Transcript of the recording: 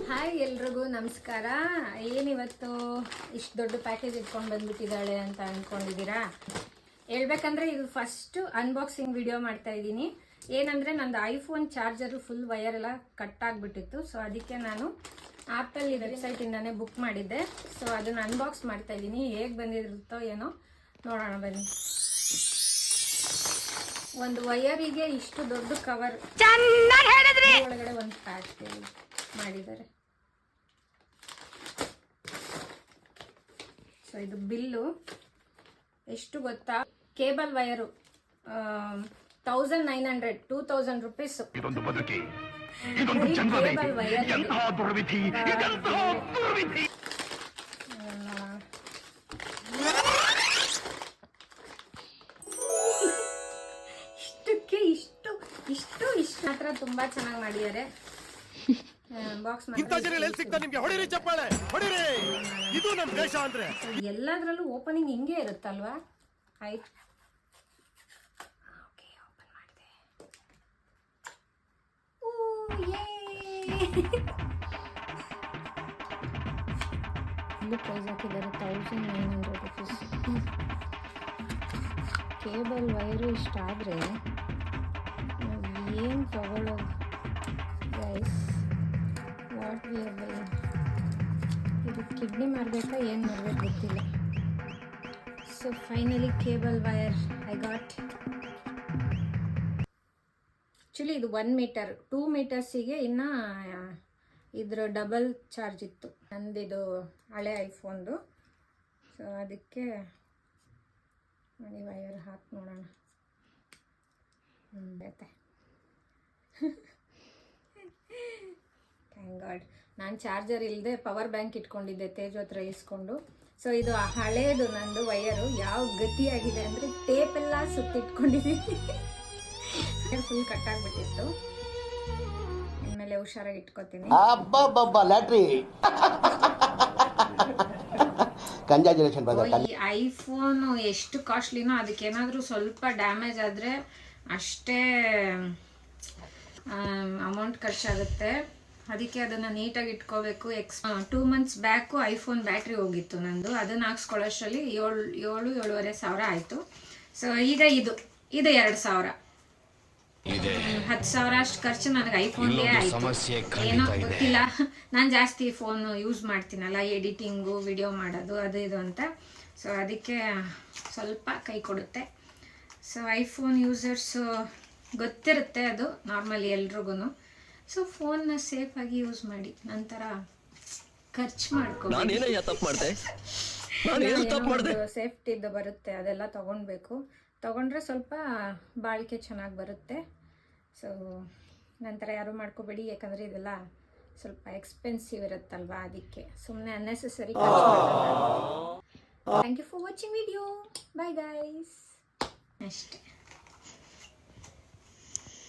Hi ಎಲ್ರಿಗೂ ನಮಸ್ಕಾರ. ಏನಿವತ್ತು ಇಷ್ಟು ದೊಡ್ಡ ಪ್ಯಾಕೇಜ್ ಇಟ್ಕೊಂಡು ಬಂದ್ಬಿಟ್ಟಿದ್ದಾಳೆ ಅಂತ ಅಂದ್ಕೊಂಡಿದ್ದೀರಾ? ಹೇಳ್ಬೇಕಂದ್ರೆ ಇದು ಫಸ್ಟ್ ಅನ್ಬಾಕ್ಸಿಂಗ್ ವಿಡಿಯೋ ಮಾಡ್ತಾ ಇದ್ದೀನಿ. ಏನಂದರೆ ನಂದು ಐಫೋನ್ ಚಾರ್ಜರು ಫುಲ್ ವಯರ್ ಎಲ್ಲ ಕಟ್ ಆಗಿಬಿಟ್ಟಿತ್ತು. ಸೊ ಅದಕ್ಕೆ ನಾನು ಆ್ಯಪಲ್ ವೆಬ್ಸೈಟಿಂದಾನೇ ಬುಕ್ ಮಾಡಿದ್ದೆ. ಸೊ ಅದನ್ನು ಅನ್ಬಾಕ್ಸ್ ಮಾಡ್ತಾ ಇದ್ದೀನಿ. ಹೇಗೆ ಬಂದಿರುತ್ತೋ ಏನೋ ನೋಡೋಣ ಬನ್ನಿ. ಒಂದು ವಯರಿಗೆ ಇಷ್ಟು ದೊಡ್ಡ ಕವರ್ ಒಳಗಡೆ ಒಂದು ಪ್ಯಾಕ್ ಮಾಡಿದ್ದಾರೆ. ಸೊ ಇದು ಬಿಲ್ಲು ಎಷ್ಟು ಗೊತ್ತಾ? Cable wire 1900 2000 rupees. Cable wire ಇಷ್ಟು ಮಾತ್ರ ತುಂಬಾ ಚೆನ್ನಾಗಿ ಮಾಡಿದ್ದಾರೆ. ಬಾಕ್ಸ್ ಎಲ್ಲದರಲ್ಲೂ ಓಪನಿಂಗ್ ಹಿಂಗೆ ಇರುತ್ತಲ್ವಾ? ಆಯ್ತು, ಓಕೆ, ಓಪನ್ ಮಾಡಿದೆ. ಇಲ್ಲಿ ಪ್ರೈಸ್ ಹಾಕಿದ್ದಾರೆ 1900 ರೂಪೀಸ್. ಕೇಬಲ್ ವೈರು ಇಷ್ಟ ಆದರೆ ಏನು ತಗೊಳ್ಳೋದು guys? What we are buying? ಇದು ಕಿಡ್ನಿ ಮಾಡಬೇಕಾ ಏನು ಮಾಡಬೇಕು ಗೊತ್ತಿಲ್ಲ. So finally cable wire I got. Actually ಇದು 1 ಮೀಟರ್, 2 ಮೀಟರ್ಸಿಗೆ ಇನ್ನು ಇದ್ರ ಡಬಲ್ ಚಾರ್ಜ್ ಇತ್ತು. ನಂದಿದು ಹಳೆ ಐಫೋನ್ದು. ಸೊ ಅದಕ್ಕೆ ನೋಡಿ ವೈರ್ ಹಾಕಿ ನೋಡೋಣ. ಬರುತ್ತೆ. Thank god. ನಾನು ಚಾರ್ಜರ್ ಇಲ್ಲದೆ ಪವರ್ ಬ್ಯಾಂಕ್ ಇಟ್ಕೊಂಡಿದ್ದೆ ತೇಜು ಹತ್ರ ಇಸ್ಕೊಂಡು. ಸೊ ಇದು ಹಳೇದು ನಂದು ವೈರು. ಯಾವ ಗತಿಯಾಗಿದೆ ಅಂದರೆ ಟೇಪ್ ಎಲ್ಲ ಸುತ್ತಿಟ್ಕೊಂಡಿದ್ದೀನಿ. ಫುಲ್ ಕಟ್ಟಾಗ್ಬಿಟ್ಟಿತ್ತು. ಇನ್ಮೇಲೆ ಹುಷಾರಾಗಿ ಇಟ್ಕೋತೀನಿ. ಈ ಐಫೋನ್ ಎಷ್ಟು ಕಾಸ್ಟ್ಲಿನೋ ಅದಕ್ಕೇನಾದರೂ ಸ್ವಲ್ಪ ಡ್ಯಾಮೇಜ್ ಆದರೆ ಅಷ್ಟೇ ಅಮೌಂಟ್ ಖರ್ಚಾಗುತ್ತೆ. ಅದಕ್ಕೆ ಅದನ್ನು ನೀಟಾಗಿ ಇಟ್ಕೋಬೇಕು. 2 ಮಂತ್ಸ್ ಬ್ಯಾಕು ಐಫೋನ್ ಬ್ಯಾಟ್ರಿ ಹೋಗಿತ್ತು ನಂದು. ಅದನ್ನು ಹಾಕ್ಸ್ಕೊಳ್ಳೋಷ್ಟರಲ್ಲಿ 7,500 ಆಯಿತು. ಸೊ ಈಗ ಇದು 2,000, 10,000 ಅಷ್ಟು ಖರ್ಚು ನನಗೆ ಐಫೋನ್ಗೆ ಆಯಿತು. ಏನೋ ಗೊತ್ತಿಲ್ಲ, ನಾನು ಜಾಸ್ತಿ ಫೋನ್ ಯೂಸ್ ಮಾಡ್ತೀನಲ್ಲ, ಎಡಿಟಿಂಗು, ವಿಡಿಯೋ ಮಾಡೋದು ಅದು ಇದು ಅಂತ. ಸೊ ಅದಕ್ಕೆ ಸ್ವಲ್ಪ ಕೈ ಕೊಡುತ್ತೆ. ಸೊ ಐಫೋನ್ ಯೂಸರ್ಸು ಗೊತ್ತಿರುತ್ತೆ ಅದು ನಾರ್ಮಲಿ ಎಲ್ರಿಗೂ. ಸೊ ಫೋನ್ನ ಸೇಫಾಗಿ ಯೂಸ್ ಮಾಡಿ, ನಂತರ ಖರ್ಚು ಮಾಡ್ಕೊಂಡು ಸೇಫ್ಟಿದ್ದು ಬರುತ್ತೆ ಅದೆಲ್ಲ ತೊಗೊಳ್ಬೇಕು. ತೊಗೊಂಡ್ರೆ ಸ್ವಲ್ಪ ಬಾಳಿಕೆ ಚೆನ್ನಾಗಿ ಬರುತ್ತೆ. ಸೊ ನಂತರ ಯಾರು ಮಾಡ್ಕೋಬೇಡಿ, ಯಾಕಂದರೆ ಇದೆಲ್ಲ ಸ್ವಲ್ಪ ಎಕ್ಸ್ಪೆನ್ಸಿವ್ ಇರುತ್ತಲ್ವಾ, ಅದಕ್ಕೆ ಸುಮ್ಮನೆ ಅನ್ನೆಸೆಸರಿ ಖರ್ಚು ಮಾಡೋಣ. Thank you for watching video. Bye guys. ಅಷ್ಟೇ.